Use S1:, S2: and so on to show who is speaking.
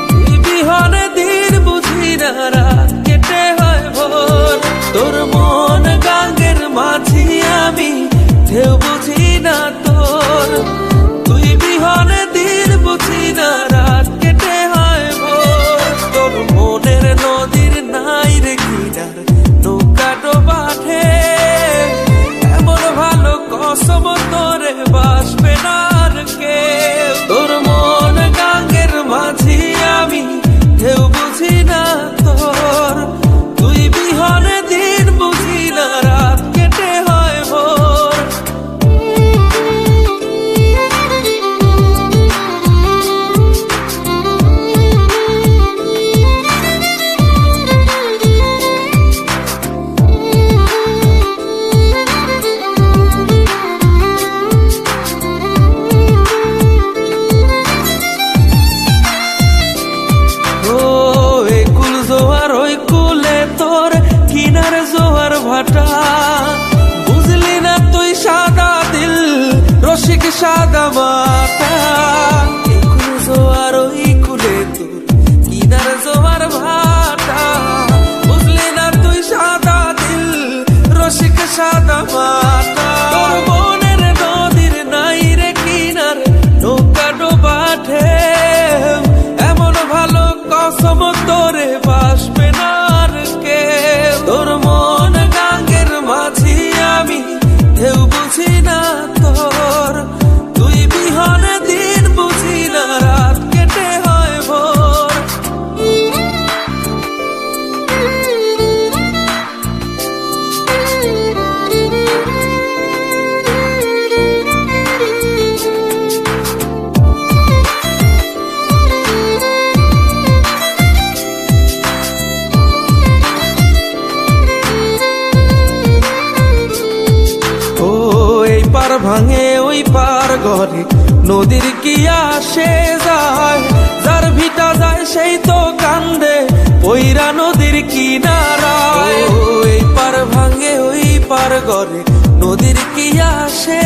S1: তুই বিহনে দিন বুঝি না রাত কেটে হয় ভোর। তোর মন গাঙ্গের মাঝি আমি ঢেউ বুঝি না তোর। তুই বিহনে দিন বুঝি না রাত কেটে হয় ভোর। তোর মনের নদীর নাই রে কিনার নৌকা ডোবাঠে, এমন ভালো কসম তোরে বাসবে না আর কেউ। তোর মন গাঙ্গের মাঝি আমি ঢেউ বুঝি না তোর। তুই বিহনে দিন বুঝি না রাত কেটে হয় ভোর। কিনার জোয়ার ভাটা বুঝলি না তুই সাদা দিল রসিক সাদা মাটা। একুল জোয়ার ওই কুলে তোর কিনার জোয়ার ভাটা বুঝলি না তুই সাদা দিল রসিক সাদা মাটা। তোর মনের নদীর নাই রে কিনার নৌকা ডোবাঠে, এমন ভালো কসম তোরে বাসবে না আর কেউ। তোর মন গাঙ্গের মাঝি আমি ঢেউ বুঝি না তোর। তুই বিহনে দিন বুঝি না রাত কেটে হয় ভোর। পার ভাঙে ওই পার ঘরে নদীর কি আসে যায়, যার ভিটা যায় সেই তো কান্দে পইরা নদীর কিনারায়। ওই পার ভাঙে ওই পার ঘরে নদীর কি আসে